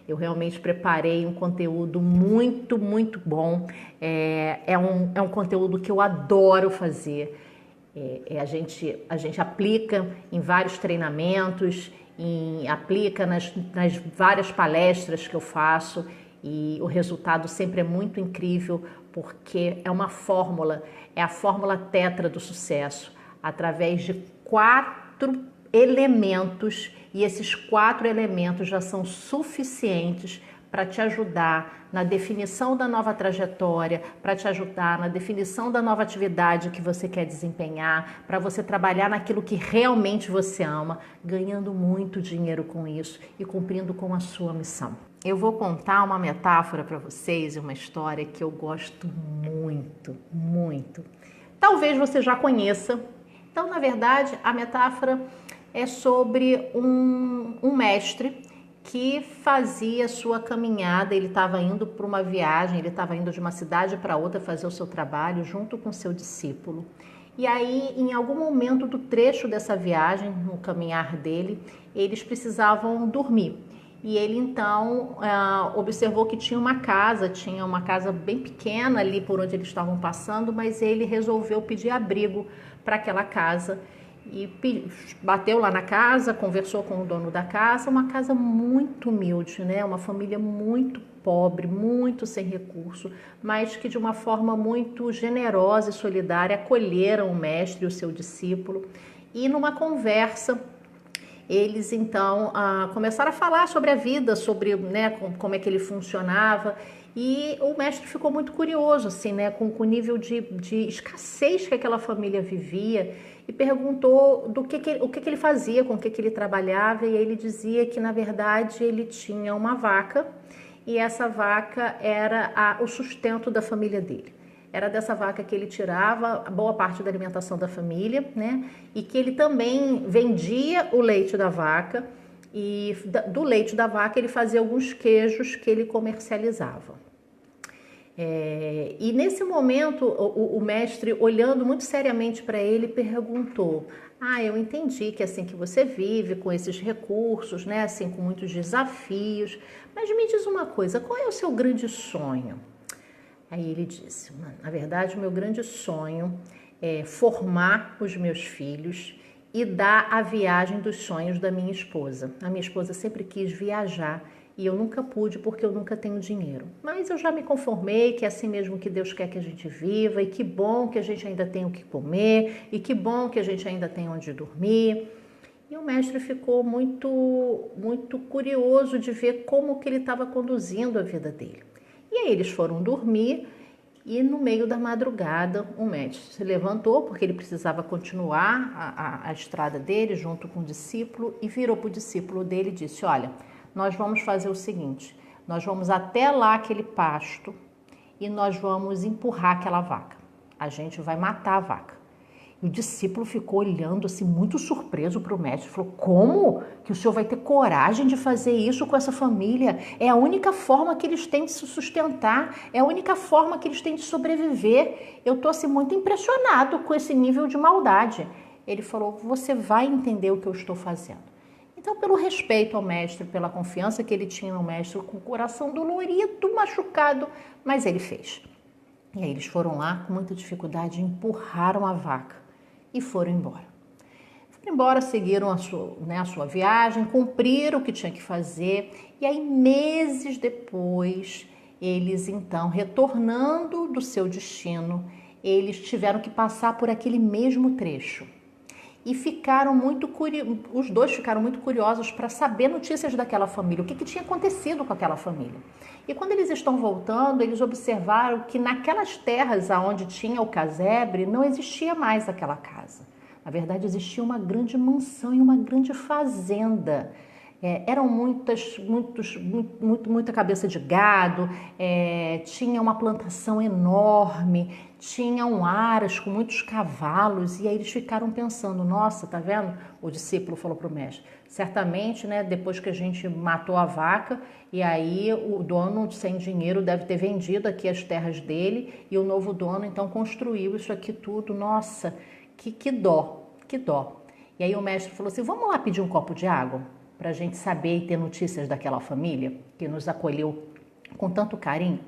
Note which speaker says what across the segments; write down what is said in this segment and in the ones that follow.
Speaker 1: Eu realmente preparei um conteúdo muito, muito bom. É um conteúdo que eu adoro fazer. A gente aplica em vários treinamentos, aplica nas várias palestras que eu faço e o resultado sempre é muito incrível porque é uma fórmula, é a fórmula tetra do sucesso, através de 4 elementos, e esses 4 elementos já são suficientes para te ajudar na definição da nova trajetória, para te ajudar na definição da nova atividade que você quer desempenhar, para você trabalhar naquilo que realmente você ama, ganhando muito dinheiro com isso e cumprindo com a sua missão. Eu vou contar uma metáfora para vocês e uma história que eu gosto muito, muito. Talvez você já conheça. Então, na verdade, a metáfora é sobre um mestre que fazia sua caminhada. Ele estava indo para uma viagem, ele estava indo de uma cidade para outra fazer o seu trabalho junto com seu discípulo. E aí, em algum momento do trecho dessa viagem, no caminhar dele, eles precisavam dormir. E ele então observou que tinha uma casa bem pequena ali por onde eles estavam passando, mas ele resolveu pedir abrigo para aquela casa. E bateu lá na casa, conversou com o dono da casa, uma casa muito humilde, né? Uma família muito pobre, muito sem recurso, mas que de uma forma muito generosa e solidária acolheram o mestre e o seu discípulo. E numa conversa, eles então começaram a falar sobre a vida, sobre, né, como é que ele funcionava. E o mestre ficou muito curioso, assim, né, com o nível de escassez que aquela família vivia, e perguntou o que ele fazia, com o que ele trabalhava, e ele dizia que, na verdade, ele tinha uma vaca, e essa vaca era o sustento da família dele. Era dessa vaca que ele tirava a boa parte da alimentação da família, né? E que ele também vendia o leite da vaca, e do leite da vaca ele fazia alguns queijos que ele comercializava. E nesse momento o mestre, olhando muito seriamente para ele, perguntou: eu entendi que é assim que você vive, com esses recursos, né, assim, com muitos desafios, mas me diz uma coisa, qual é o seu grande sonho? Aí ele disse: na verdade, o meu grande sonho é formar os meus filhos e dar a viagem dos sonhos da minha esposa. A minha esposa sempre quis viajar e eu nunca pude porque eu nunca tenho dinheiro. Mas eu já me conformei que é assim mesmo que Deus quer que a gente viva, e que bom que a gente ainda tem o que comer, e que bom que a gente ainda tem onde dormir. E o mestre ficou muito, muito curioso de ver como que ele estava conduzindo a vida dele. E aí eles foram dormir, e no meio da madrugada o mestre se levantou, porque ele precisava continuar a estrada dele junto com o discípulo, e virou para o discípulo dele e disse: olha, nós vamos fazer o seguinte, nós vamos até lá aquele pasto e nós vamos empurrar aquela vaca. A gente vai matar a vaca. E o discípulo ficou olhando assim, muito surpreso para o mestre. Falou: como que o senhor vai ter coragem de fazer isso com essa família? É a única forma que eles têm de se sustentar, é a única forma que eles têm de sobreviver. Eu estou assim, muito impressionado com esse nível de maldade. Ele falou: você vai entender o que eu estou fazendo. Então, pelo respeito ao mestre, pela confiança que ele tinha no mestre, com o coração dolorido, machucado, mas ele fez. E aí eles foram lá, com muita dificuldade, empurraram a vaca e foram embora. Foram embora, seguiram a sua viagem, cumpriram o que tinha que fazer. E aí, meses depois, eles então, retornando do seu destino, eles tiveram que passar por aquele mesmo trecho. E os dois ficaram muito curiosos para saber notícias daquela família, o que tinha acontecido com aquela família. E quando eles estão voltando, eles observaram que naquelas terras onde tinha o casebre, não existia mais aquela casa. Na verdade, existia uma grande mansão e uma grande fazenda. Eram muita cabeça de gado, tinha uma plantação enorme, tinham aras com muitos cavalos, e aí eles ficaram pensando: nossa, tá vendo? O discípulo falou para o mestre: certamente, né, depois que a gente matou a vaca, e aí o dono sem dinheiro deve ter vendido aqui as terras dele, e o novo dono então construiu isso aqui tudo. Nossa, que dó, que dó. E aí o mestre falou assim: vamos lá pedir um copo de água? para a gente saber e ter notícias daquela família que nos acolheu com tanto carinho.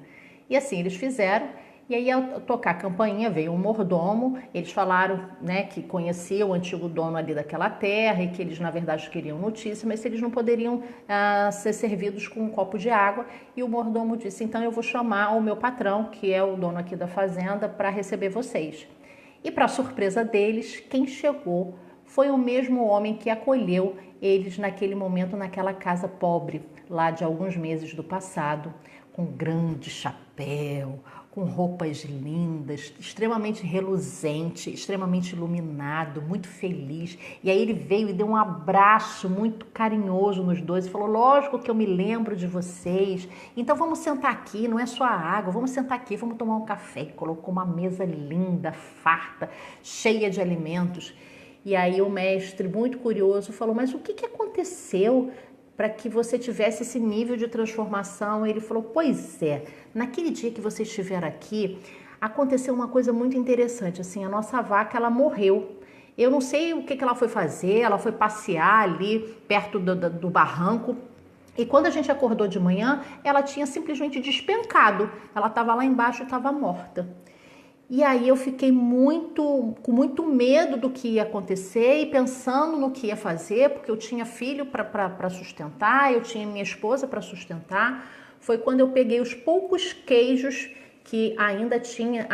Speaker 1: E assim eles fizeram. E aí, ao tocar a campainha, veio um mordomo. Eles falaram, né, que conheciam o antigo dono ali daquela terra e que eles, na verdade, queriam notícia, mas eles não poderiam ser servidos com um copo de água. E o mordomo disse, então eu vou chamar o meu patrão, que é o dono aqui da fazenda, para receber vocês. E para surpresa deles, quem chegou foi o mesmo homem que acolheu eles naquele momento naquela casa pobre, lá de alguns meses do passado, com grande chapéu, com roupas lindas, extremamente reluzente, extremamente iluminado, muito feliz. E aí ele veio e deu um abraço muito carinhoso nos dois e falou, lógico que eu me lembro de vocês, então vamos sentar aqui, não é só a água, vamos sentar aqui, vamos tomar um café. E colocou uma mesa linda, farta, cheia de alimentos. E aí o mestre, muito curioso, falou, mas o que aconteceu para que você tivesse esse nível de transformação? Ele falou, pois é, naquele dia que vocês estiveram aqui, aconteceu uma coisa muito interessante, assim, a nossa vaca, ela morreu. Eu não sei o que ela foi fazer, ela foi passear ali perto do barranco, e quando a gente acordou de manhã, ela tinha simplesmente despencado, ela estava lá embaixo e estava morta. E aí eu fiquei com muito medo do que ia acontecer e pensando no que ia fazer, porque eu tinha filho para sustentar, eu tinha minha esposa para sustentar. Foi quando eu peguei os poucos queijos que ainda tinha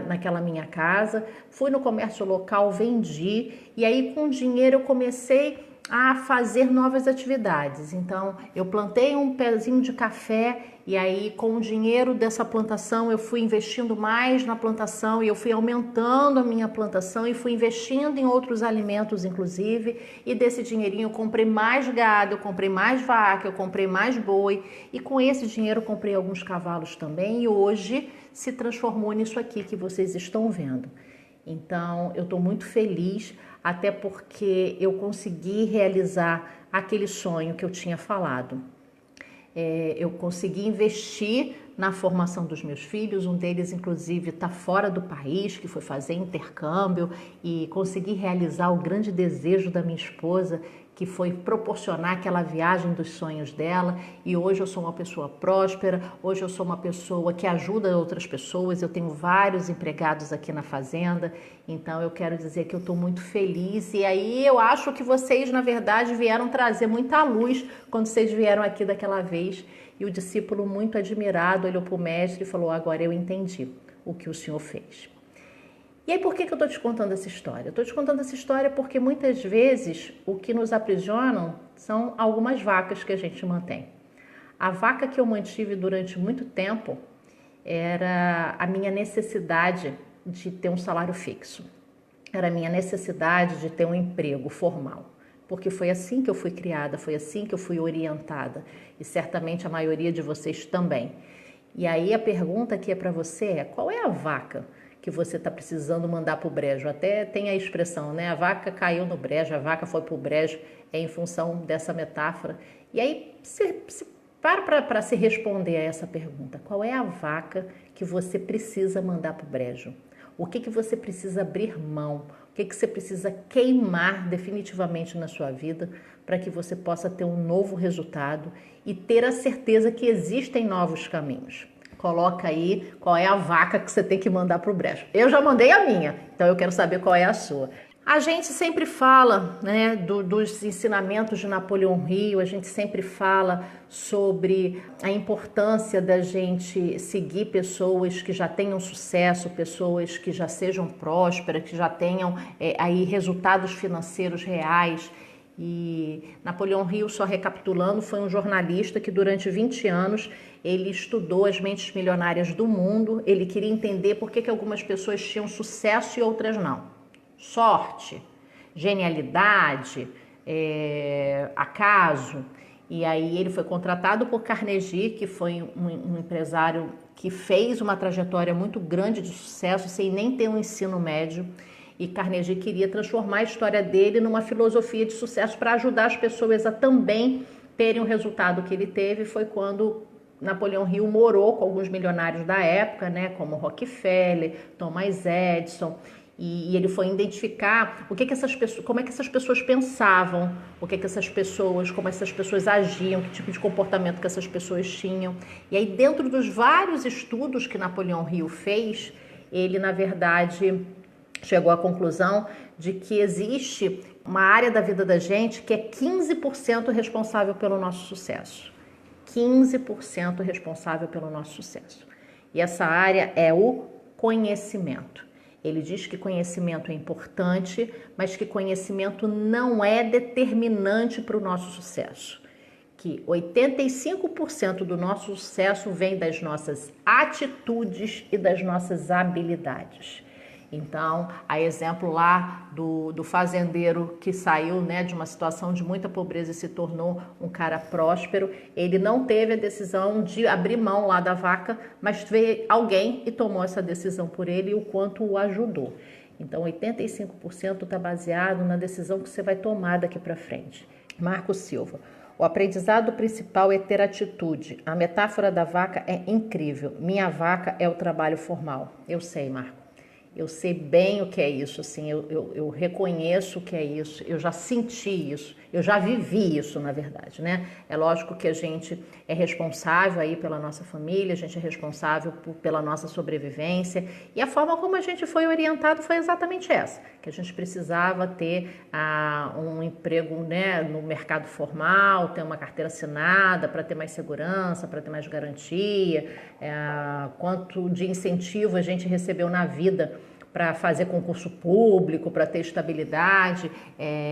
Speaker 1: naquela minha casa, fui no comércio local, vendi, e aí com o dinheiro eu comecei a fazer novas atividades. Então, eu plantei um pezinho de café e aí com o dinheiro dessa plantação eu fui investindo mais na plantação e eu fui aumentando a minha plantação e fui investindo em outros alimentos, inclusive, e desse dinheirinho eu comprei mais gado, eu comprei mais vaca, eu comprei mais boi e com esse dinheiro eu comprei alguns cavalos também e hoje se transformou nisso aqui que vocês estão vendo. Então, eu estou muito feliz, até porque eu consegui realizar aquele sonho que eu tinha falado. Eu consegui investir na formação dos meus filhos, um deles inclusive está fora do país, que foi fazer intercâmbio, e consegui realizar o grande desejo da minha esposa, que foi proporcionar aquela viagem dos sonhos dela, e hoje eu sou uma pessoa próspera, hoje eu sou uma pessoa que ajuda outras pessoas, eu tenho vários empregados aqui na fazenda, então eu quero dizer que eu estou muito feliz, e aí eu acho que vocês, na verdade, vieram trazer muita luz quando vocês vieram aqui daquela vez, e o discípulo, muito admirado, olhou para o mestre e falou, agora eu entendi o que o senhor fez. E aí, por que eu estou te contando essa história? Eu estou te contando essa história porque muitas vezes o que nos aprisionam são algumas vacas que a gente mantém. A vaca que eu mantive durante muito tempo era a minha necessidade de ter um salário fixo. Era a minha necessidade de ter um emprego formal. Porque foi assim que eu fui criada, foi assim que eu fui orientada. E certamente a maioria de vocês também. E aí a pergunta que é para você é, qual é a vaca que você está precisando mandar para o brejo? Até tem a expressão, né? A vaca caiu no brejo, a vaca foi para o brejo, é em função dessa metáfora. E aí, para se responder a essa pergunta, qual é a vaca que você precisa mandar para o brejo? O que você precisa abrir mão? O que você precisa queimar definitivamente na sua vida para que você possa ter um novo resultado e ter a certeza que existem novos caminhos? Coloca aí qual é a vaca que você tem que mandar para o brejo. Eu já mandei a minha, então eu quero saber qual é a sua. A gente sempre fala, né, dos ensinamentos de Napoleão Hill, a gente sempre fala sobre a importância da gente seguir pessoas que já tenham sucesso, pessoas que já sejam prósperas, que já tenham aí resultados financeiros reais. E Napoleão Hill, só recapitulando, foi um jornalista que durante 20 anos ele estudou as mentes milionárias do mundo, ele queria entender por que algumas pessoas tinham sucesso e outras não. Sorte, genialidade, acaso. E aí ele foi contratado por Carnegie, que foi um empresário que fez uma trajetória muito grande de sucesso sem nem ter um ensino médio. E Carnegie queria transformar a história dele numa filosofia de sucesso para ajudar as pessoas a também terem o resultado que ele teve. Foi quando Napoleão Hill morou com alguns milionários da época, né, como Rockefeller, Thomas Edison. E ele foi identificar o que essas pessoas, como é que essas pessoas pensavam, o que essas pessoas, como essas pessoas agiam, que tipo de comportamento que essas pessoas tinham. E aí, dentro dos vários estudos que Napoleão Hill fez, ele, na verdade, chegou à conclusão de que existe uma área da vida da gente que é 15% responsável pelo nosso sucesso. 15% responsável pelo nosso sucesso. E essa área é o conhecimento. Ele diz que conhecimento é importante, mas que conhecimento não é determinante para o nosso sucesso. Que 85% do nosso sucesso vem das nossas atitudes e das nossas habilidades. Então, a exemplo lá do fazendeiro que saiu, né, de uma situação de muita pobreza e se tornou um cara próspero, ele não teve a decisão de abrir mão lá da vaca, mas veio alguém e tomou essa decisão por ele e o quanto o ajudou. Então, 85% está baseado na decisão que você vai tomar daqui para frente. Marco Silva. O aprendizado principal é ter atitude. A metáfora da vaca é incrível. Minha vaca é o trabalho formal. Eu sei, Marco. Eu sei bem o que é isso, assim, eu reconheço o que é isso, eu já senti isso, eu já vivi isso, na verdade, né? É lógico que a gente é responsável aí pela nossa família, a gente é responsável pela nossa sobrevivência, e a forma como a gente foi orientado foi exatamente essa, que a gente precisava ter um emprego, né, no mercado formal, ter uma carteira assinada para ter mais segurança, para ter mais garantia, quanto de incentivo a gente recebeu na vida para fazer concurso público, para ter estabilidade.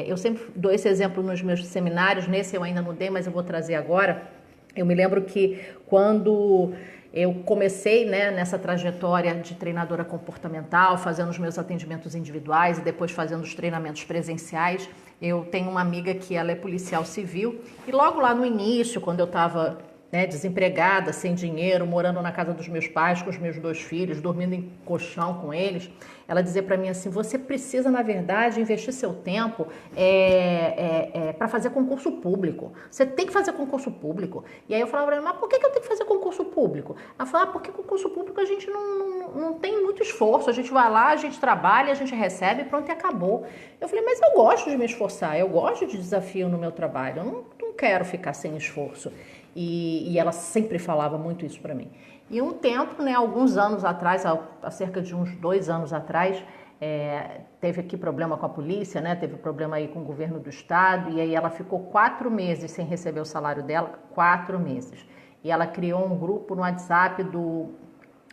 Speaker 1: Eu sempre dou esse exemplo nos meus seminários, nesse eu ainda não dei, mas eu vou trazer agora. Eu me lembro que quando eu comecei, né, nessa trajetória de treinadora comportamental, fazendo os meus atendimentos individuais e depois fazendo os treinamentos presenciais, eu tenho uma amiga que ela é policial civil e logo lá no início, quando eu estava, né, desempregada, sem dinheiro, morando na casa dos meus pais com os meus 2 filhos, dormindo em colchão com eles, ela dizia para mim assim, você precisa, na verdade, investir seu tempo para fazer concurso público. Você tem que fazer concurso público. E aí eu falava para ela, mas por que eu tenho que fazer concurso público? Ela falava, porque concurso público a gente não tem muito esforço, a gente vai lá, a gente trabalha, a gente recebe, pronto, e acabou. Eu falei, mas eu gosto de me esforçar, eu gosto de desafio no meu trabalho, eu não quero ficar sem esforço. E ela sempre falava muito isso para mim. E um tempo, né, alguns anos atrás, há cerca de uns 2 anos atrás, teve aqui problema com a polícia, né, teve problema aí com o governo do estado, e aí ela ficou 4 meses sem receber o salário dela, 4 meses. E ela criou um grupo no WhatsApp do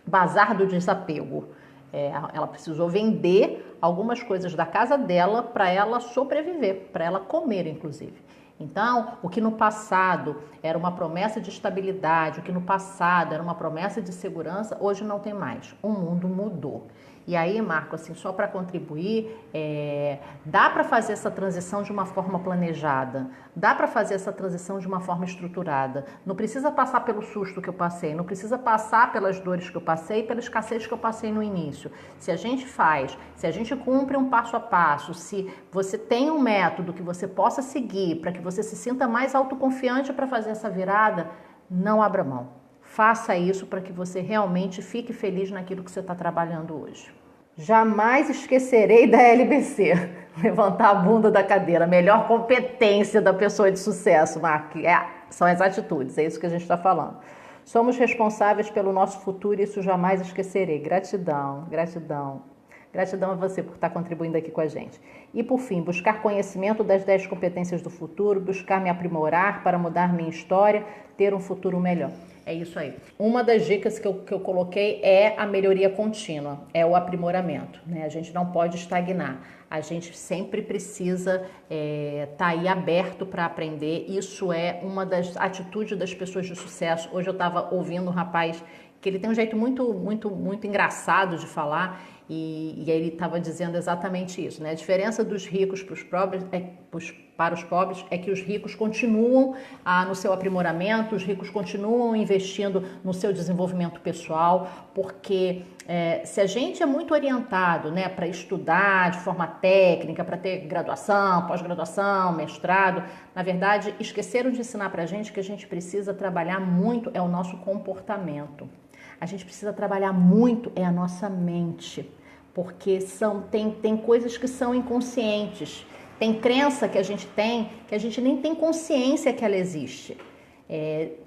Speaker 1: Bazar do Desapego. Ela precisou vender algumas coisas da casa dela para ela sobreviver, para ela comer, inclusive. Então, o que no passado era uma promessa de estabilidade, o que no passado era uma promessa de segurança, hoje não tem mais. O mundo mudou. E aí, Marco, assim, só para contribuir, dá para fazer essa transição de uma forma planejada, dá para fazer essa transição de uma forma estruturada. Não precisa passar pelo susto que eu passei, não precisa passar pelas dores que eu passei, pela escassez que eu passei no início. Se a gente faz, se a gente cumpre um passo a passo, se você tem um método que você possa seguir para que você se sinta mais autoconfiante para fazer essa virada, não abra mão. Faça isso para que você realmente fique feliz naquilo que você está trabalhando hoje. Jamais esquecerei da LBC. Levantar a bunda da cadeira. A melhor competência da pessoa de sucesso, Marco. São as atitudes, é isso que a gente está falando. Somos responsáveis pelo nosso futuro e isso jamais esquecerei. Gratidão, gratidão. Gratidão a você por estar contribuindo aqui com a gente. E por fim, buscar conhecimento das 10 competências do futuro, buscar me aprimorar para mudar minha história, ter um futuro melhor. É isso aí. Uma das dicas que eu coloquei é a melhoria contínua, é o aprimoramento, né? A gente não pode estagnar, a gente sempre precisa estar aí aberto para aprender. Isso é uma das atitudes das pessoas de sucesso. Hoje eu estava ouvindo um rapaz que ele tem um jeito muito engraçado de falar e ele estava dizendo exatamente isso, né? A diferença dos ricos para os pobres é que os ricos continuam no seu aprimoramento, os ricos continuam investindo no seu desenvolvimento pessoal, porque se a gente é muito orientado, né, para estudar de forma técnica, para ter graduação, pós-graduação, mestrado, na verdade, esqueceram de ensinar para a gente que a gente precisa trabalhar muito é o nosso comportamento. A gente precisa trabalhar muito a nossa mente, porque tem coisas que são inconscientes, tem crença que a gente tem que a gente nem tem consciência que ela existe.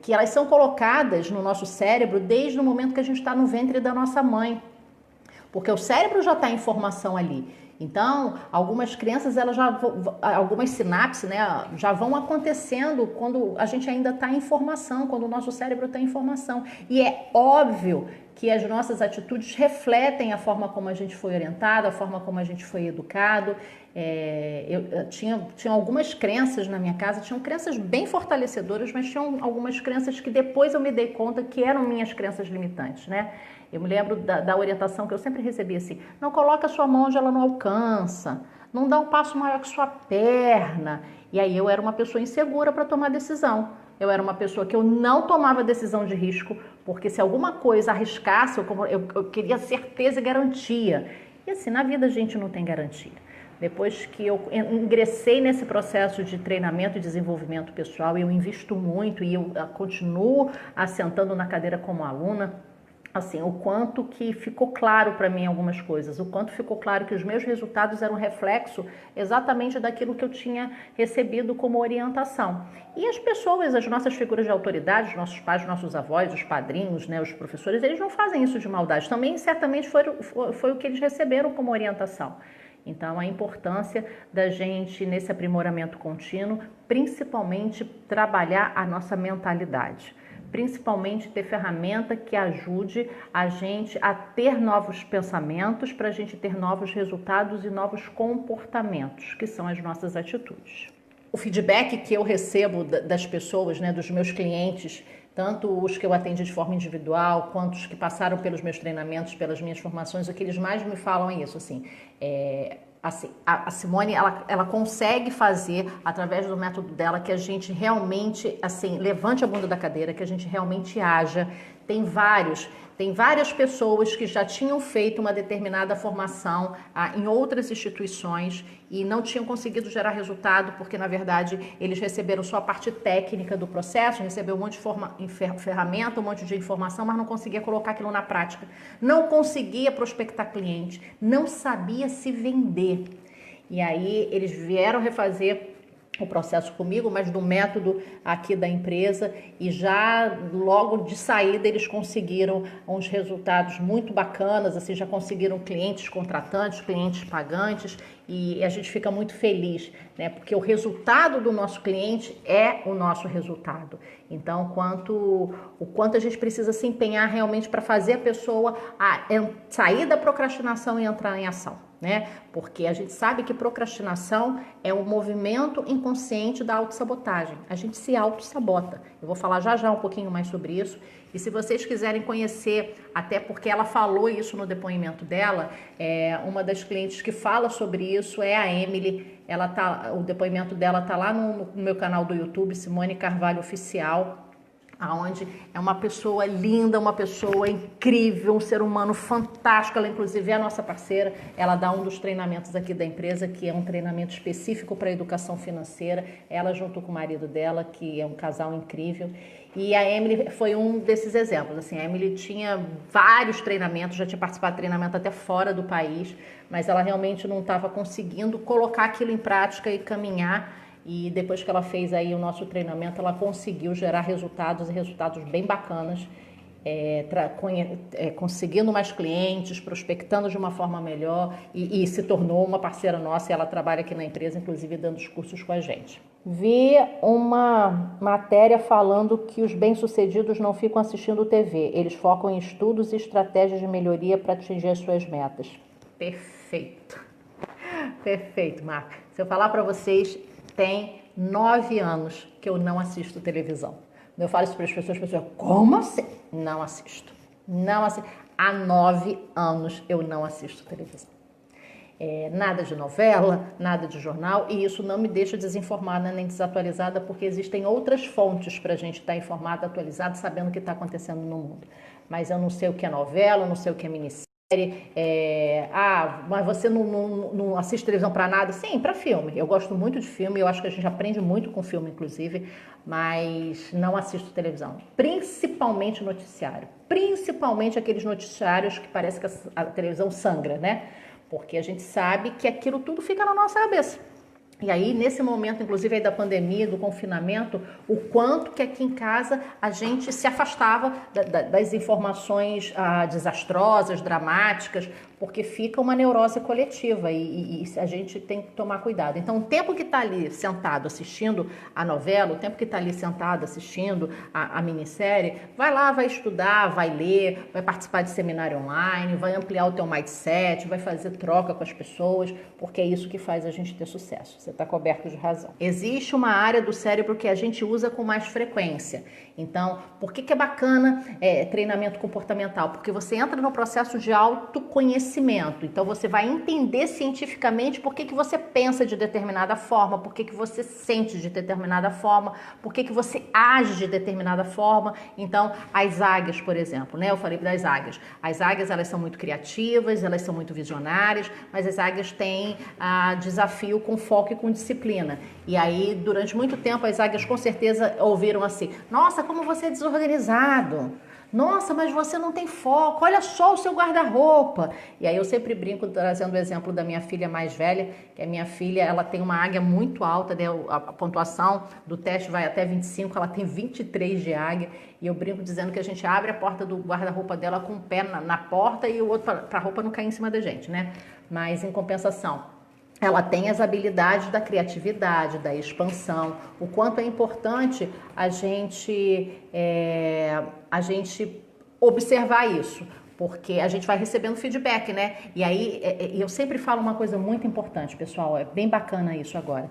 Speaker 1: Que elas são colocadas no nosso cérebro desde o momento que a gente está no ventre da nossa mãe, porque o cérebro já está em formação ali. Então, algumas crenças, algumas sinapses, né, já vão acontecendo quando a gente ainda está em formação, quando o nosso cérebro está em formação. E é óbvio que as nossas atitudes refletem a forma como a gente foi orientado, a forma como a gente foi educado. Eu tinha algumas crenças na minha casa, tinham crenças bem fortalecedoras, mas tinham algumas crenças que depois eu me dei conta que eram minhas crenças limitantes, né? Eu me lembro da orientação que eu sempre recebi assim: não coloca a sua mão onde ela não alcança, não dá um passo maior que sua perna. E aí eu era uma pessoa insegura para tomar decisão. Eu era uma pessoa que eu não tomava decisão de risco, porque se alguma coisa arriscasse, eu queria certeza e garantia. E assim, na vida a gente não tem garantia. Depois que eu ingressei nesse processo de treinamento e desenvolvimento pessoal, eu invisto muito e eu continuo assentando na cadeira como aluna, assim, o quanto que ficou claro para mim algumas coisas, o quanto ficou claro que os meus resultados eram reflexo exatamente daquilo que eu tinha recebido como orientação. E as pessoas, as nossas figuras de autoridade, os nossos pais, os nossos avós, os padrinhos, né, os professores, eles não fazem isso de maldade. Também, certamente, foi o que eles receberam como orientação. Então, a importância da gente, nesse aprimoramento contínuo, principalmente trabalhar a nossa mentalidade. Principalmente ter ferramenta que ajude a gente a ter novos pensamentos, para a gente ter novos resultados e novos comportamentos, que são as nossas atitudes. O feedback que eu recebo das pessoas, né, dos meus clientes, tanto os que eu atendi de forma individual, quanto os que passaram pelos meus treinamentos, pelas minhas formações, o que eles mais me falam é isso, assim, a Simone, ela consegue fazer, através do método dela, que a gente realmente, assim, levante a bunda da cadeira, que a gente realmente haja. Tem várias pessoas que já tinham feito uma determinada formação em outras instituições e não tinham conseguido gerar resultado, porque, na verdade, eles receberam só a parte técnica do processo, receberam um monte de ferramenta, um monte de informação, mas não conseguia colocar aquilo na prática. Não conseguia prospectar cliente, não sabia se vender. E aí, eles vieram refazer o processo comigo, mas do método aqui da empresa, e já logo de saída eles conseguiram uns resultados muito bacanas, assim, já conseguiram clientes contratantes, clientes pagantes, e a gente fica muito feliz, né? Porque o resultado do nosso cliente é o nosso resultado. Então, o quanto a gente precisa se empenhar realmente para fazer a pessoa sair da procrastinação e entrar em ação, né? Porque a gente sabe que procrastinação é um movimento inconsciente da autossabotagem. A gente se autossabota. Eu vou falar já um pouquinho mais sobre isso. E se vocês quiserem conhecer, até porque ela falou isso no depoimento dela, uma das clientes que fala sobre isso é a Emily. O depoimento dela tá lá no meu canal do YouTube, Simone Carvalho Oficial, aonde é uma pessoa linda, uma pessoa incrível, um ser humano fantástico. Ela, inclusive, é a nossa parceira. Ela dá um dos treinamentos aqui da empresa, que é um treinamento específico para educação financeira. Ela junto com o marido dela, que é um casal incrível. E a Emily foi um desses exemplos. Assim, a Emily tinha vários treinamentos, já tinha participado de treinamento até fora do país, mas ela realmente não estava conseguindo colocar aquilo em prática e caminhar. E depois que ela fez aí o nosso treinamento, ela conseguiu gerar resultados bem bacanas, conseguindo mais clientes, prospectando de uma forma melhor e se tornou uma parceira nossa, e ela trabalha aqui na empresa, inclusive dando os cursos com a gente. Vi uma matéria falando que os bem-sucedidos não ficam assistindo TV, eles focam em estudos e estratégias de melhoria para atingir as suas metas. Perfeito. Perfeito, Marco. Se eu falar para vocês, tem 9 anos que eu não assisto televisão. Eu falo isso para as pessoas, como assim? Não assisto. Não assisto. Há 9 anos eu não assisto televisão. Nada de novela, nada de jornal, e isso não me deixa desinformada nem desatualizada, porque existem outras fontes para a gente estar informado, atualizado, sabendo o que está acontecendo no mundo. Mas eu não sei o que é novela, eu não sei o que é minissérie. Mas você não assiste televisão para nada? Sim, para filme. Eu gosto muito de filme, eu acho que a gente aprende muito com filme, inclusive, mas não assisto televisão. Principalmente noticiário. Principalmente aqueles noticiários que parece que a televisão sangra, né? Porque a gente sabe que aquilo tudo fica na nossa cabeça. E aí, nesse momento, inclusive aí da pandemia, do confinamento, o quanto que aqui em casa a gente se afastava das informações desastrosas, dramáticas, porque fica uma neurose coletiva e a gente tem que tomar cuidado. Então, o tempo que está ali sentado assistindo a novela, o tempo que está ali sentado assistindo a minissérie, vai lá, vai estudar, vai ler, vai participar de seminário online, vai ampliar o teu mindset, vai fazer troca com as pessoas, porque é isso que faz a gente ter sucesso. Você está coberto de razão. Existe uma área do cérebro que a gente usa com mais frequência. Então, por que é bacana treinamento comportamental? Porque você entra no processo de autoconhecimento. Então, você vai entender cientificamente por que você pensa de determinada forma, por que você sente de determinada forma, por que você age de determinada forma. Então, as águias, por exemplo, né? Eu falei das águias. As águias, elas são muito criativas, elas são muito visionárias, mas as águias têm desafio com foco e com disciplina. E aí, durante muito tempo, as águias com certeza ouviram assim: nossa, como você é desorganizado. Nossa, mas você não tem foco. Olha só o seu guarda-roupa. E aí eu sempre brinco trazendo o exemplo da minha filha mais velha, que a minha filha, ela tem uma águia muito alta, né? A pontuação do teste vai até 25, ela tem 23 de águia. E eu brinco dizendo que a gente abre a porta do guarda-roupa dela com o pé na porta e o outro para a roupa não cair em cima da gente, né? Mas em compensação, ela tem as habilidades da criatividade, da expansão, o quanto é importante a gente observar isso, porque a gente vai recebendo feedback, né? E aí eu sempre falo uma coisa muito importante, pessoal, é bem bacana isso agora.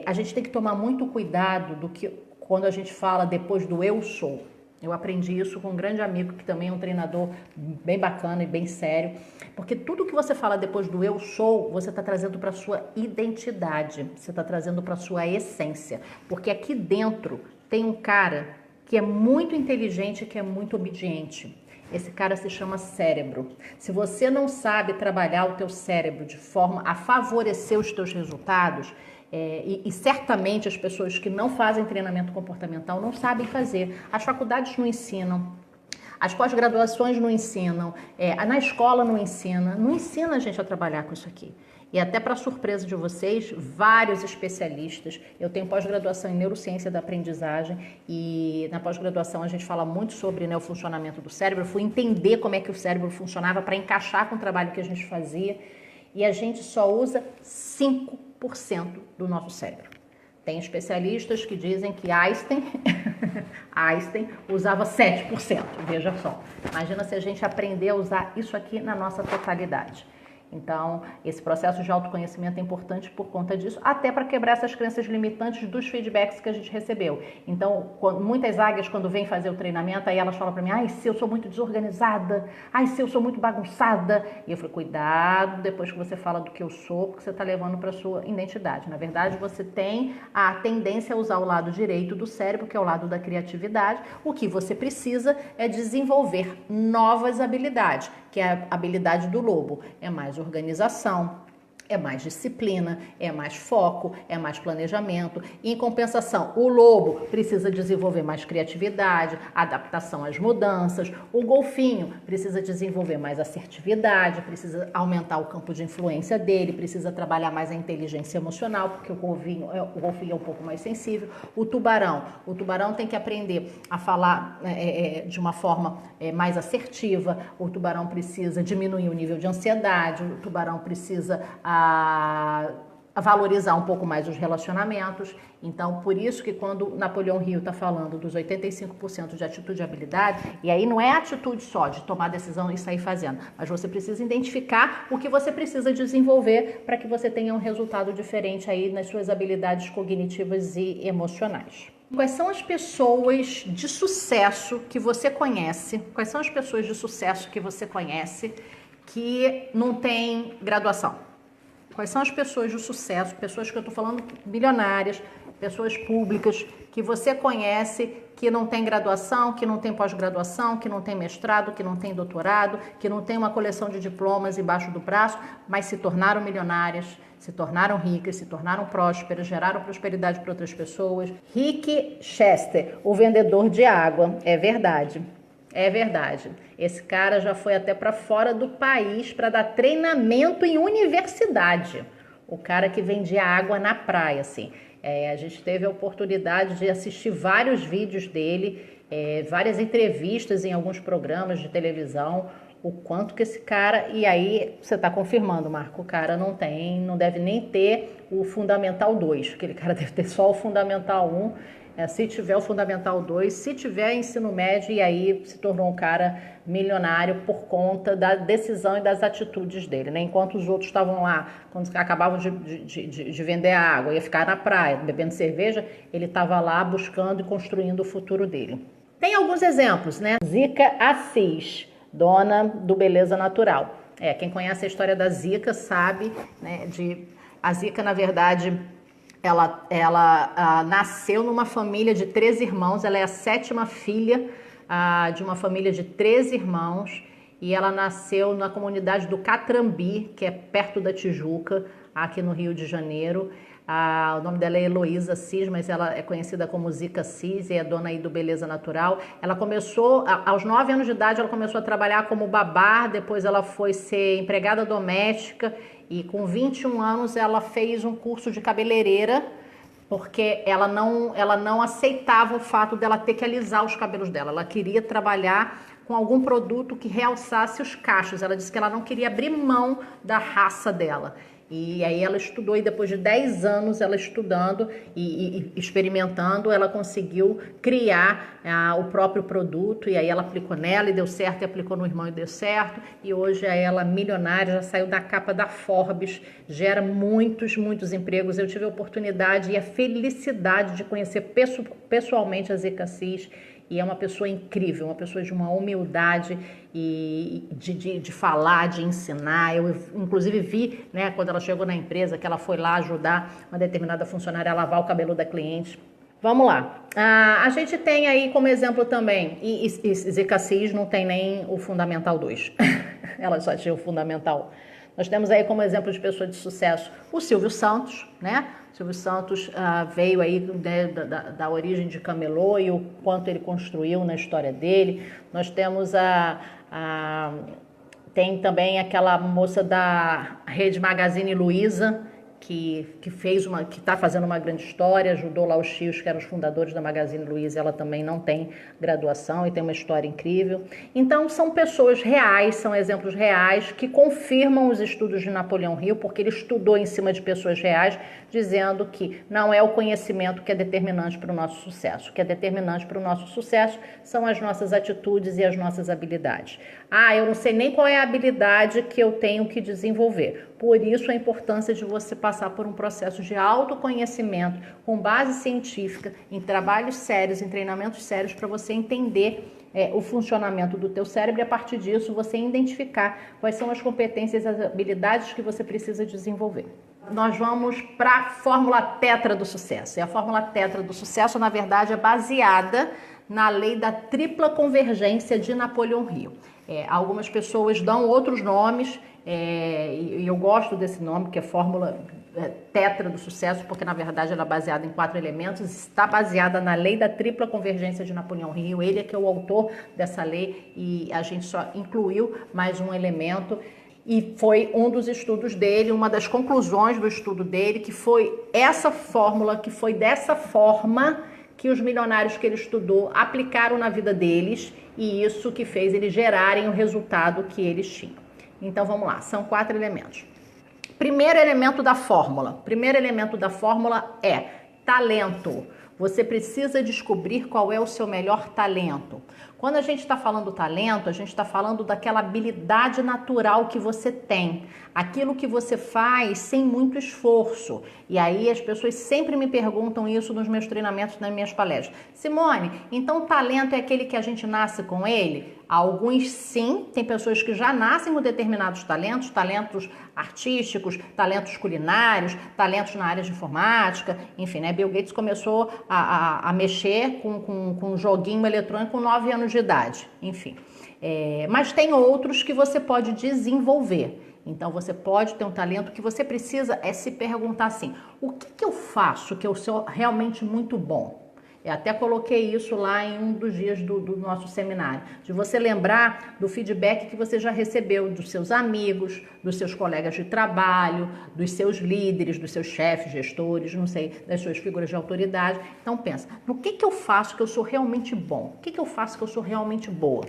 Speaker 1: A gente tem que tomar muito cuidado do que quando a gente fala depois do eu sou. Eu aprendi isso com um grande amigo que também é um treinador bem bacana e bem sério, porque tudo que você fala depois do eu sou, você está trazendo para a sua identidade, você está trazendo para a sua essência, porque aqui dentro tem um cara que é muito inteligente, que é muito obediente. Esse cara se chama cérebro. Se você não sabe trabalhar o teu cérebro de forma a favorecer os teus resultados, e certamente as pessoas que não fazem treinamento comportamental não sabem fazer. As faculdades não ensinam, as pós-graduações não ensinam, na escola não ensina a gente a trabalhar com isso aqui. E até para surpresa de vocês, vários especialistas, eu tenho pós-graduação em neurociência da aprendizagem e na pós-graduação a gente fala muito sobre, né, o funcionamento do cérebro. Eu fui entender como é que o cérebro funcionava para encaixar com o trabalho que a gente fazia e a gente só usa 5% do nosso cérebro. Tem especialistas que dizem que Einstein usava 7%, veja só. Imagina se a gente aprender a usar isso aqui na nossa totalidade. Então, esse processo de autoconhecimento é importante por conta disso, até para quebrar essas crenças limitantes dos feedbacks que a gente recebeu. Então, muitas águias, quando vêm fazer o treinamento, aí elas falam para mim: ai, se eu sou muito desorganizada, ai, se eu sou muito bagunçada. E eu falo: cuidado depois que você fala do que eu sou, porque você está levando para a sua identidade. Na verdade, você tem a tendência a usar o lado direito do cérebro, que é o lado da criatividade. O que você precisa é desenvolver novas habilidades, que é a habilidade do lobo. É mais organização, é mais disciplina, é mais foco, é mais planejamento. E, em compensação, o lobo precisa desenvolver mais criatividade, adaptação às mudanças. O golfinho precisa desenvolver mais assertividade, precisa aumentar o campo de influência dele, precisa trabalhar mais a inteligência emocional, porque o golfinho é um pouco mais sensível. O tubarão tem que aprender a falar de uma forma mais assertiva. O tubarão precisa diminuir o nível de ansiedade. O tubarão precisa a valorizar um pouco mais os relacionamentos. Então, por isso que quando Napoleão Hill está falando dos 85% de atitude e habilidade, e aí não é atitude só de tomar decisão e sair fazendo, mas você precisa identificar o que você precisa desenvolver para que você tenha um resultado diferente aí nas suas habilidades cognitivas e emocionais. Quais são as pessoas de sucesso que você conhece? Quais são as pessoas de sucesso que você conhece que não têm graduação? Quais são as pessoas de sucesso, pessoas que eu estou falando milionárias, pessoas públicas, que você conhece que não tem graduação, que não tem pós-graduação, que não tem mestrado, que não tem doutorado, que não tem uma coleção de diplomas embaixo do braço, mas se tornaram milionárias, se tornaram ricas, se tornaram prósperas, geraram prosperidade para outras pessoas. Rick Chester, o vendedor de água, é verdade. É verdade. Esse cara já foi até para fora do país para dar treinamento em universidade. O cara que vendia água na praia, assim. A gente teve a oportunidade de assistir vários vídeos dele, várias entrevistas em alguns programas de televisão, o quanto que esse cara... E aí, você está confirmando, Marco, o cara não deve nem ter o Fundamental 2, aquele cara deve ter só o Fundamental 1, se tiver o Fundamental 2, se tiver ensino médio, e aí se tornou um cara milionário por conta da decisão e das atitudes dele, né? Enquanto os outros estavam lá, quando acabavam de vender a água, ia ficar na praia, bebendo cerveja, ele estava lá buscando e construindo o futuro dele. Tem alguns exemplos, né? Zica Assis, dona do Beleza Natural. Quem conhece a história da Zica sabe, né? A Zica, na verdade... Ela nasceu numa família de 13 irmãos, ela é a 7ª filha de uma família de 13 irmãos, e ela nasceu na comunidade do Catrambi, que é perto da Tijuca, aqui no Rio de Janeiro. O nome dela é Heloísa Assis, mas ela é conhecida como Zica Assis e é dona aí do Beleza Natural. Ela começou, aos 9 anos de idade, ela começou a trabalhar como babá, depois ela foi ser empregada doméstica, e com 21 anos ela fez um curso de cabeleireira, porque ela não aceitava o fato dela ter que alisar os cabelos dela. Ela queria trabalhar com algum produto que realçasse os cachos. Ela disse que ela não queria abrir mão da raça dela. E aí ela estudou, e depois de 10 anos ela estudando e experimentando, ela conseguiu criar o próprio produto, e aí ela aplicou nela e deu certo, e aplicou no irmão e deu certo, e hoje ela milionária, já saiu da capa da Forbes, gera muitos empregos. Eu tive a oportunidade e a felicidade de conhecer pessoalmente a Zica Assis, e é uma pessoa incrível, uma pessoa de uma humildade e de falar, de ensinar. Eu, inclusive, vi, né, quando ela chegou na empresa, que ela foi lá ajudar uma determinada funcionária a lavar o cabelo da cliente. Vamos lá. A gente tem aí como exemplo também, e Zica Assis não tem nem o Fundamental 2. Ela só tinha o Fundamental 1. Nós temos aí como exemplo de pessoa de sucesso o Silvio Santos, né? Silvio Santos veio aí, né, da origem de camelô, e o quanto ele construiu na história dele. Nós temos tem também aquela moça da Rede Magazine Luiza, que está fazendo uma grande história, ajudou lá os tios que eram os fundadores da Magazine Luiza. Ela também não tem graduação e tem uma história incrível. Então são pessoas reais, são exemplos reais que confirmam os estudos de Napoleão Hill, porque ele estudou em cima de pessoas reais, dizendo que não é o conhecimento que é determinante para o nosso sucesso. O que é determinante para o nosso sucesso são as nossas atitudes e as nossas habilidades. Eu não sei nem qual é a habilidade que eu tenho que desenvolver. Por isso a importância de você passar por um processo de autoconhecimento com base científica, em trabalhos sérios, em treinamentos sérios, para você entender o funcionamento do teu cérebro, e a partir disso você identificar quais são as competências e as habilidades que você precisa desenvolver. Nós vamos para a fórmula tetra do sucesso. E a fórmula tetra do sucesso, na verdade, é baseada na lei da tripla convergência de Napoleão Hill. Algumas pessoas dão outros nomes, e eu gosto desse nome, que é fórmula tetra do sucesso, porque na verdade ela é baseada em 4 elementos, está baseada na lei da tripla convergência de Napoleão Hill. Ele é que é o autor dessa lei, e a gente só incluiu mais um elemento. E foi um dos estudos dele, uma das conclusões do estudo dele, que foi essa fórmula, que foi dessa forma que os milionários que ele estudou aplicaram na vida deles, e isso que fez eles gerarem o resultado que eles tinham. Então vamos lá, são 4 elementos. Primeiro elemento da fórmula é talento. Você precisa descobrir qual é o seu melhor talento. Quando a gente está falando do talento, a gente está falando daquela habilidade natural que você tem, aquilo que você faz sem muito esforço. E aí as pessoas sempre me perguntam isso nos meus treinamentos, nas minhas palestras. Simone, então o talento é aquele que a gente nasce com ele? Alguns sim, tem pessoas que já nascem com determinados talentos, talentos artísticos, talentos culinários, talentos na área de informática, enfim, né? Bill Gates começou a mexer com um joguinho eletrônico com 9 anos de idade, enfim. Mas tem outros que você pode desenvolver. Então você pode ter um talento que você precisa se perguntar assim, o que eu faço que eu sou realmente muito bom? Eu até coloquei isso lá em um dos dias do nosso seminário, de você lembrar do feedback que você já recebeu dos seus amigos, dos seus colegas de trabalho, dos seus líderes, dos seus chefes, gestores, não sei, das suas figuras de autoridade. Então pensa, no que eu faço que eu sou realmente bom? O que eu faço que eu sou realmente boa?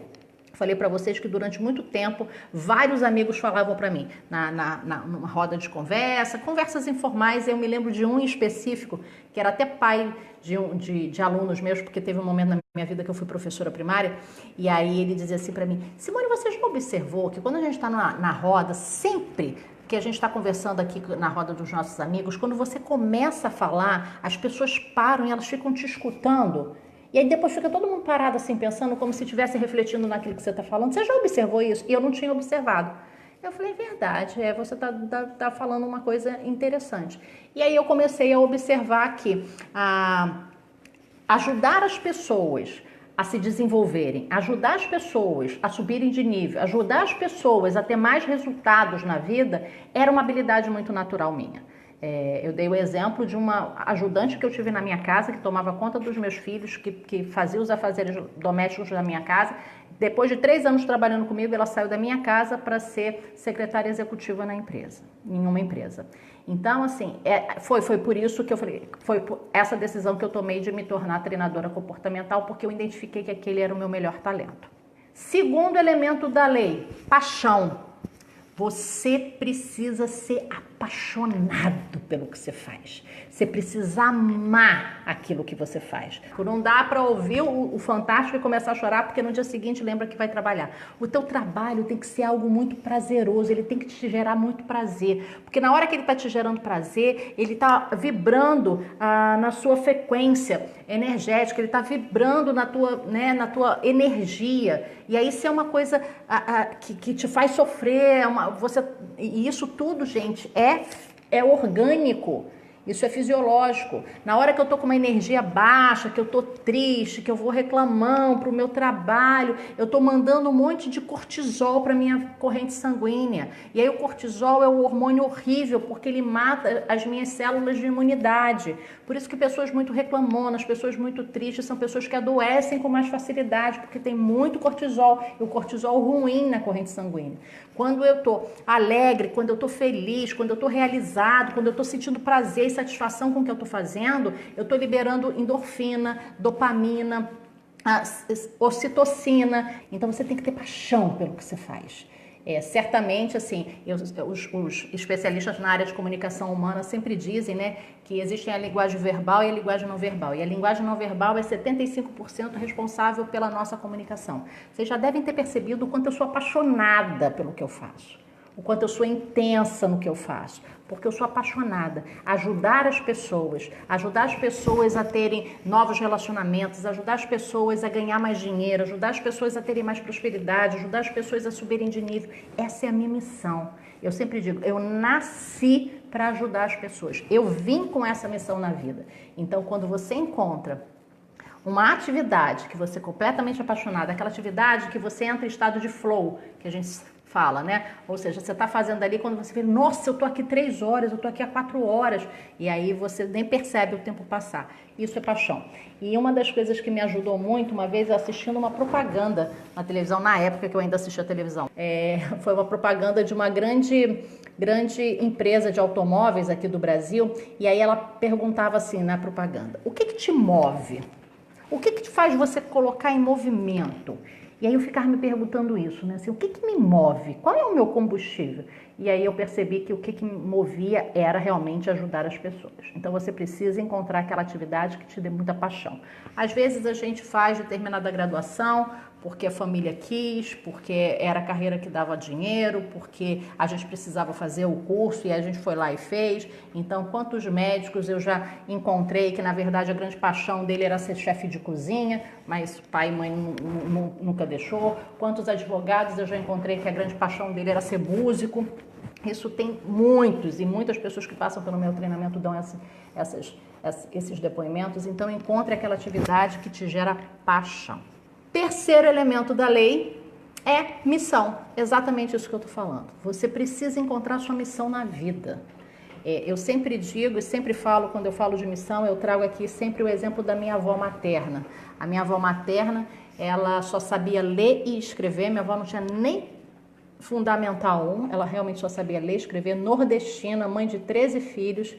Speaker 1: Falei para vocês que durante muito tempo vários amigos falavam para mim numa roda de conversas informais. Eu me lembro de um em específico que era até pai de alunos meus, porque teve um momento na minha vida que eu fui professora primária, e aí ele dizia assim para mim: Simone, você já observou que quando a gente está na roda, sempre que a gente está conversando aqui na roda dos nossos amigos, quando você começa a falar, as pessoas param e elas ficam te escutando. E aí depois fica todo mundo parado assim, pensando como se estivesse refletindo naquilo que você está falando. Você já observou isso? E eu não tinha observado. Eu falei, verdade, você tá falando uma coisa interessante. E aí eu comecei a observar que ajudar as pessoas a se desenvolverem, ajudar as pessoas a subirem de nível, ajudar as pessoas a ter mais resultados na vida, era uma habilidade muito natural minha. Eu dei o exemplo de uma ajudante que eu tive na minha casa, que tomava conta dos meus filhos, que fazia os afazeres domésticos da minha casa. Depois de 3 anos trabalhando comigo, ela saiu da minha casa para ser secretária executiva na empresa, em uma empresa. Então, assim, foi por isso que eu falei, foi por essa decisão que eu tomei de me tornar treinadora comportamental, porque eu identifiquei que aquele era o meu melhor talento. Segundo elemento da lei, paixão. Você precisa ser apaixonado pelo que você faz. Você precisa amar aquilo que você faz. Não dá para ouvir o Fantástico e começar a chorar porque no dia seguinte lembra que vai trabalhar. O teu trabalho tem que ser algo muito prazeroso, ele tem que te gerar muito prazer. Porque na hora que ele está te gerando prazer, ele está vibrando na sua frequência energética, ele está vibrando na tua energia. E aí se é uma coisa que te faz sofrer, e isso tudo, gente, é orgânico. Isso é fisiológico. Na hora que eu tô com uma energia baixa, que eu tô triste, que eu vou reclamando pro meu trabalho, eu tô mandando um monte de cortisol para minha corrente sanguínea. E aí o cortisol é um hormônio horrível, porque ele mata as minhas células de imunidade. Por isso que pessoas muito reclamonas, pessoas muito tristes, são pessoas que adoecem com mais facilidade, porque tem muito cortisol, e o cortisol ruim na corrente sanguínea. Quando eu tô alegre, quando eu tô feliz, quando eu tô realizado, quando eu tô sentindo prazer e satisfação com o que eu tô fazendo, eu tô liberando endorfina, dopamina, ocitocina. Então você tem que ter paixão pelo que você faz. Certamente, assim, os especialistas na área de comunicação humana sempre dizem, né, que existe a linguagem verbal e a linguagem não verbal. E a linguagem não verbal é 75% responsável pela nossa comunicação. Vocês já devem ter percebido o quanto eu sou apaixonada pelo que eu faço, o quanto eu sou intensa no que eu faço, porque eu sou apaixonada. Ajudar as pessoas a terem novos relacionamentos, ajudar as pessoas a ganhar mais dinheiro, ajudar as pessoas a terem mais prosperidade, ajudar as pessoas a subirem de nível. Essa é a minha missão. Eu sempre digo, eu nasci para ajudar as pessoas. Eu vim com essa missão na vida. Então, quando você encontra uma atividade que você é completamente apaixonada, aquela atividade que você entra em estado de flow, que a gente fala, né? Ou seja, você está fazendo ali quando você vê, nossa, eu tô aqui 3 horas, eu tô aqui há 4 horas, e aí você nem percebe o tempo passar. Isso é paixão. E uma das coisas que me ajudou muito, uma vez assistindo uma propaganda na televisão, na época que eu ainda assistia a televisão, foi uma propaganda de uma grande empresa de automóveis aqui do Brasil, e aí ela perguntava assim na propaganda, o que te move? O que te faz você colocar em movimento? E aí eu ficava me perguntando isso, né? Assim, o que me move? Qual é o meu combustível? E aí eu percebi que o que me movia era realmente ajudar as pessoas. Então você precisa encontrar aquela atividade que te dê muita paixão. Às vezes a gente faz determinada graduação porque a família quis, porque era a carreira que dava dinheiro, porque a gente precisava fazer o curso e a gente foi lá e fez. Então, quantos médicos eu já encontrei que, na verdade, a grande paixão dele era ser chefe de cozinha, mas pai e mãe nunca deixou. Quantos advogados eu já encontrei que a grande paixão dele era ser músico. Isso tem muitos e muitas pessoas que passam pelo meu treinamento dão esses depoimentos. Então, encontre aquela atividade que te gera paixão. Terceiro elemento da lei é missão. Exatamente isso que eu estou falando. Você precisa encontrar sua missão na vida. Eu sempre digo e sempre falo, quando eu falo de missão, eu trago aqui sempre o exemplo da minha avó materna. A minha avó materna, ela só sabia ler e escrever. Minha avó não tinha nem Fundamental 1, ela realmente só sabia ler e escrever, nordestina, mãe de 13 filhos,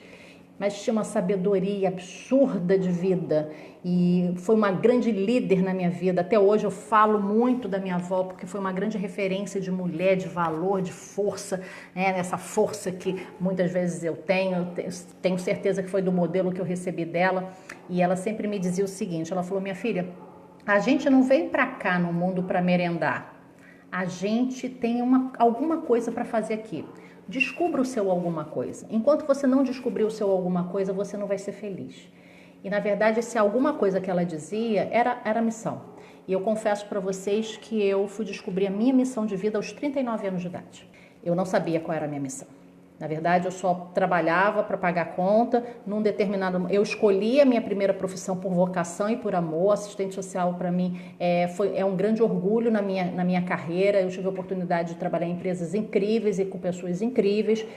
Speaker 1: mas tinha uma sabedoria absurda de vida e foi uma grande líder na minha vida. Até hoje eu falo muito da minha avó porque foi uma grande referência de mulher, de valor, de força, né? Essa força que muitas vezes eu tenho certeza que foi do modelo que eu recebi dela. E ela sempre me dizia o seguinte, ela falou: minha filha, a gente não veio pra cá no mundo para merendar. A gente tem alguma coisa para fazer aqui. Descubra o seu alguma coisa. Enquanto você não descobrir o seu alguma coisa, você não vai ser feliz. E, na verdade, esse alguma coisa que ela dizia era a missão. E eu confesso para vocês que eu fui descobrir a minha missão de vida aos 39 anos de idade. Eu não sabia qual era a minha missão. Na verdade, eu só trabalhava para pagar conta. Eu escolhi a minha primeira profissão por vocação e por amor. Assistente social, para mim, é um grande orgulho na minha carreira. Eu tive a oportunidade de trabalhar em empresas incríveis e com pessoas incríveis,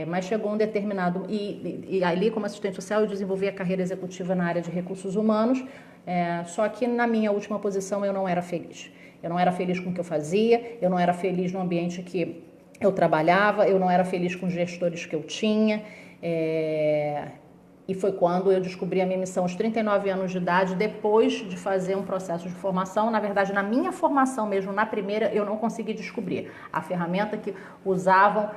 Speaker 1: mas chegou um determinado... E ali, como assistente social, eu desenvolvi a carreira executiva na área de recursos humanos, só que na minha última posição eu não era feliz. Eu não era feliz com o que eu fazia, eu não era feliz no ambiente que eu trabalhava, eu não era feliz com os gestores que eu tinha, e foi quando eu descobri a minha missão aos 39 anos de idade, depois de fazer um processo de formação. Na verdade, na minha formação mesmo, na primeira, eu não consegui descobrir. A ferramenta que usavam,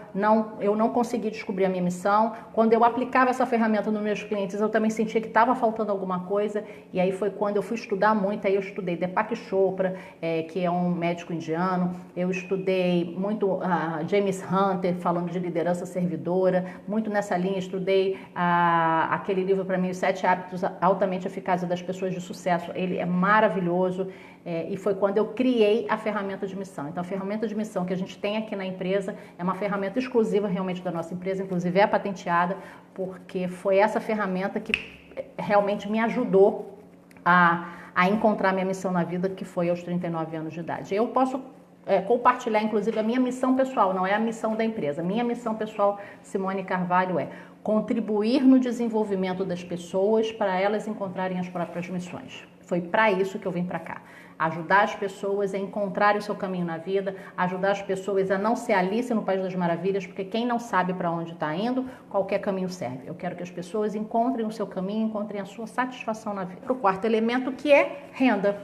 Speaker 1: eu não consegui descobrir a minha missão. Quando eu aplicava essa ferramenta nos meus clientes, eu também sentia que estava faltando alguma coisa, e aí foi quando eu fui estudar muito. Aí eu estudei Deepak Chopra, que é um médico indiano, eu estudei muito James Hunter, falando de liderança servidora, muito nessa linha. Estudei aquele livro para mim, Os 7 Hábitos Altamente Eficazes das Pessoas de Sucesso. Ele é maravilhoso, e foi quando eu criei a ferramenta de missão. Então, a ferramenta de missão que a gente tem aqui na empresa é uma ferramenta exclusiva realmente da nossa empresa, inclusive é patenteada, porque foi essa ferramenta que realmente me ajudou a encontrar minha missão na vida, que foi aos 39 anos de idade. Eu posso compartilhar, inclusive, a minha missão pessoal, não é a missão da empresa. Minha missão pessoal, Simone Carvalho, é contribuir no desenvolvimento das pessoas para elas encontrarem as próprias missões. Foi para isso que eu vim para cá. Ajudar as pessoas a encontrar o seu caminho na vida, ajudar as pessoas a não ser Alice no País das Maravilhas, porque quem não sabe para onde está indo, qualquer caminho serve. Eu quero que as pessoas encontrem o seu caminho, encontrem a sua satisfação na vida. Para o quarto elemento, que é renda.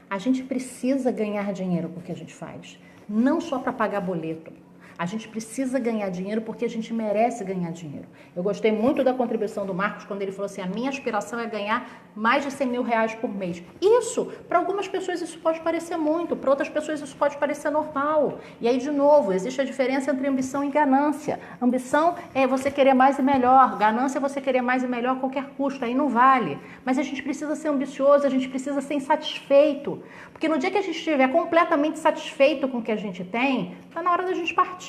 Speaker 1: A gente precisa ganhar dinheiro com o que a gente faz, não só para pagar boleto. A gente precisa ganhar dinheiro porque a gente merece ganhar dinheiro. Eu gostei muito da contribuição do Marcos quando ele falou assim: a minha aspiração é ganhar mais de 100 mil reais por mês. Isso, para algumas pessoas isso pode parecer muito, para outras pessoas isso pode parecer normal. E aí, de novo, existe a diferença entre ambição e ganância. Ambição é você querer mais e melhor, ganância é você querer mais e melhor a qualquer custo, aí não vale. Mas a gente precisa ser ambicioso, a gente precisa ser insatisfeito. Porque no dia que a gente estiver completamente satisfeito com o que a gente tem, está na hora da gente partir.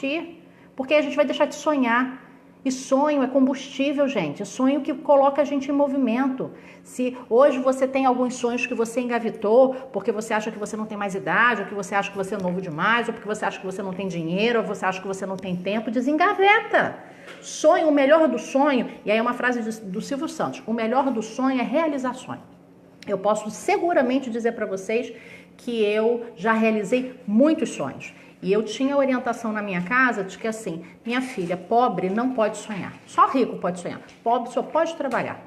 Speaker 1: Porque a gente vai deixar de sonhar. E sonho é combustível, gente. É sonho que coloca a gente em movimento. Se hoje você tem alguns sonhos que você engavetou porque você acha que você não tem mais idade, ou que você acha que você é novo demais, ou porque você acha que você não tem dinheiro, ou você acha que você não tem tempo, desengaveta. Sonho, o melhor do sonho, e aí é uma frase do Silvio Santos: o melhor do sonho é realizar sonho. Eu posso seguramente dizer para vocês que eu já realizei muitos sonhos. E eu tinha orientação na minha casa de que assim, minha filha, pobre não pode sonhar. Só rico pode sonhar. Pobre só pode trabalhar.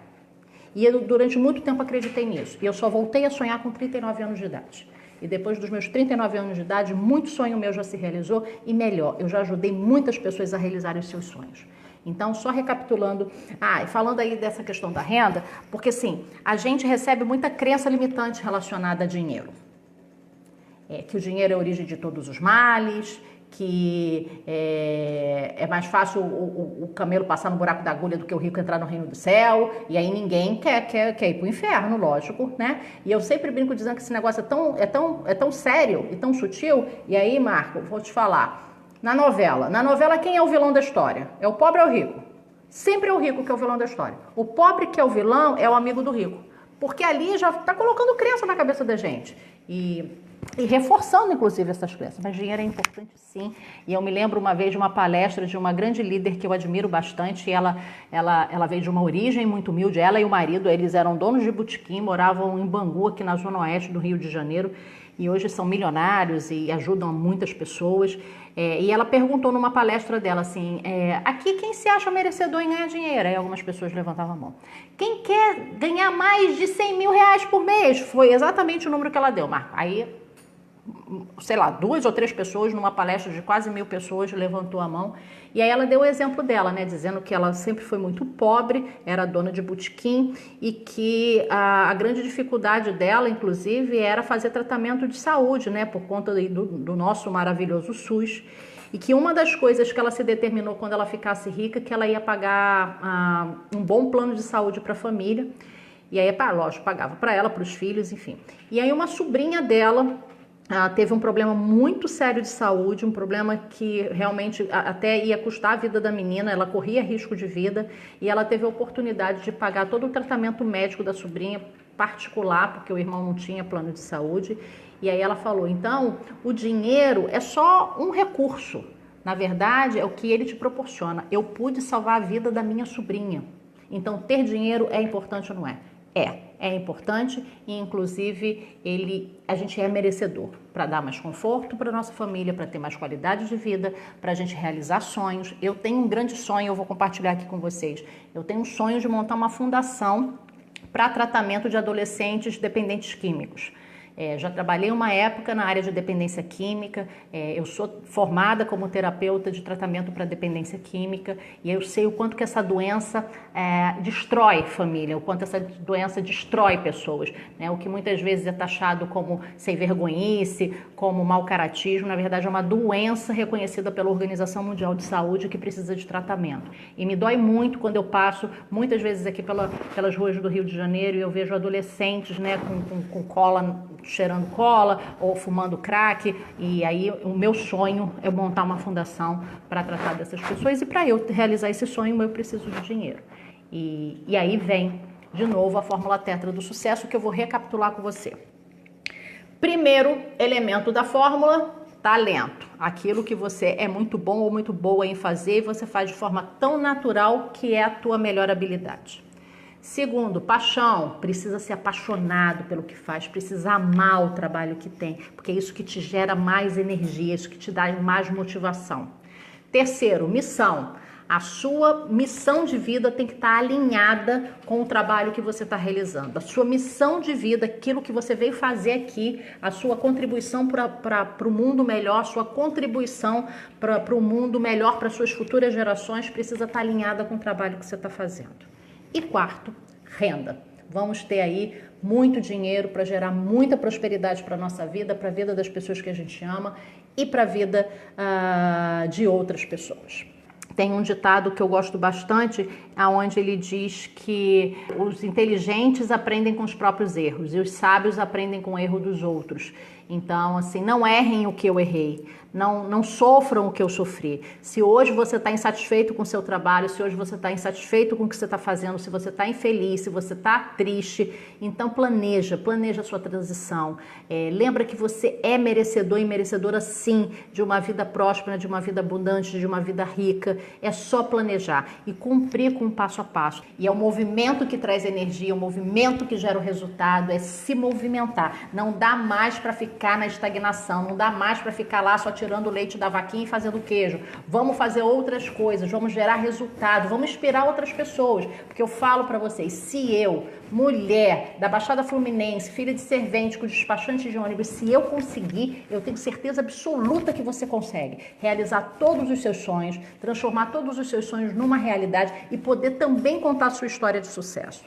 Speaker 1: E eu durante muito tempo acreditei nisso. E eu só voltei a sonhar com 39 anos de idade. E depois dos meus 39 anos de idade, muito sonho meu já se realizou. E melhor, eu já ajudei muitas pessoas a realizarem os seus sonhos. Então, só recapitulando, e falando aí dessa questão da renda, porque assim, a gente recebe muita crença limitante relacionada a dinheiro. que o dinheiro é a origem de todos os males, que é mais fácil o camelo passar no buraco da agulha do que o rico entrar no reino do céu, e aí ninguém quer ir pro inferno, lógico, né? E eu sempre brinco dizendo que esse negócio é tão sério e tão sutil. E aí, Marco, vou te falar, na novela quem é o vilão da história? É o pobre ou é o rico? Sempre é o rico que é o vilão da história. O pobre que é o vilão é o amigo do rico, porque ali já está colocando crença na cabeça da gente. E reforçando, inclusive, essas crenças. Mas dinheiro é importante, sim. E eu me lembro uma vez de uma palestra de uma grande líder que eu admiro bastante. E ela veio de uma origem muito humilde. Ela e o marido, eles eram donos de botequim, moravam em Bangu, aqui na zona oeste do Rio de Janeiro. E hoje são milionários e ajudam muitas pessoas. E ela perguntou numa palestra dela assim, aqui quem se acha merecedor em ganhar dinheiro? Aí algumas pessoas levantavam a mão. Quem quer ganhar mais de 100 mil reais por mês? Foi exatamente o número que ela deu, Marco. Aí, sei lá, 2 ou 3 pessoas numa palestra de quase 1.000 pessoas levantou a mão. E aí ela deu o exemplo dela, né, dizendo que ela sempre foi muito pobre, era dona de botequim e que a grande dificuldade dela, inclusive, era fazer tratamento de saúde, né, por conta do nosso maravilhoso SUS. E que uma das coisas que ela se determinou quando ela ficasse rica, que ela ia pagar um bom plano de saúde para a família. E aí, lógico, pagava para ela, para os filhos, enfim. E aí uma sobrinha dela teve um problema muito sério de saúde, um problema que realmente até ia custar a vida da menina, ela corria risco de vida, e ela teve a oportunidade de pagar todo o tratamento médico da sobrinha particular, porque o irmão não tinha plano de saúde. E aí ela falou, então, o dinheiro é só um recurso, na verdade é o que ele te proporciona. Eu pude salvar a vida da minha sobrinha, então ter dinheiro é importante ou não é? É importante e, inclusive, a gente é merecedor para dar mais conforto para nossa família, para ter mais qualidade de vida, para a gente realizar sonhos. Eu tenho um grande sonho, eu vou compartilhar aqui com vocês. Eu tenho um sonho de montar uma fundação para tratamento de adolescentes dependentes químicos. Já trabalhei uma época na área de dependência química, eu sou formada como terapeuta de tratamento para dependência química e eu sei o quanto que essa doença destrói família, o quanto essa doença destrói pessoas, né? O que muitas vezes é taxado como sem vergonhice, como mau caratismo, na verdade é uma doença reconhecida pela Organização Mundial de Saúde que precisa de tratamento. E me dói muito quando eu passo, muitas vezes aqui pelas ruas do Rio de Janeiro, e eu vejo adolescentes, né, com cola, cheirando cola ou fumando crack, e aí o meu sonho é montar uma fundação para tratar dessas pessoas, e para eu realizar esse sonho eu preciso de dinheiro. E aí vem de novo a fórmula tetra do sucesso, que eu vou recapitular com você. Primeiro elemento da fórmula, talento. Aquilo que você é muito bom ou muito boa em fazer e você faz de forma tão natural que é a tua melhor habilidade. Segundo, paixão. Precisa ser apaixonado pelo que faz, precisa amar o trabalho que tem, porque é isso que te gera mais energia, isso que te dá mais motivação. Terceiro, missão. A sua missão de vida tem que estar alinhada com o trabalho que você está realizando. A sua missão de vida, aquilo que você veio fazer aqui, a sua contribuição para o mundo melhor, a sua contribuição para o mundo melhor, para as suas futuras gerações, precisa estar alinhada com o trabalho que você está fazendo. E quarto, renda. Vamos ter aí muito dinheiro para gerar muita prosperidade para a nossa vida, para a vida das pessoas que a gente ama e para a vida de outras pessoas. Tem um ditado que eu gosto bastante, onde ele diz que os inteligentes aprendem com os próprios erros e os sábios aprendem com o erro dos outros. Então, assim, não errem o que eu errei, não sofram o que eu sofri. Se hoje você está insatisfeito com o seu trabalho, se hoje você está insatisfeito com o que você está fazendo, se você está infeliz, se você está triste, então planeja a sua transição. Lembra que você é merecedor e merecedora, sim, de uma vida próspera, de uma vida abundante, de uma vida rica. É só planejar e cumprir com o passo a passo. E é o movimento que traz energia, é o movimento que gera o resultado, é se movimentar. Não dá mais para ficar na estagnação, não dá mais para ficar lá só tirando o leite da vaquinha e fazendo queijo. Vamos fazer outras coisas, vamos gerar resultado, vamos inspirar outras pessoas. Porque eu falo para vocês, se eu, mulher da Baixada Fluminense, filha de servente, com despachante de ônibus, se eu conseguir, eu tenho certeza absoluta que você consegue realizar todos os seus sonhos, transformar todos os seus sonhos numa realidade e poder também contar a sua história de sucesso.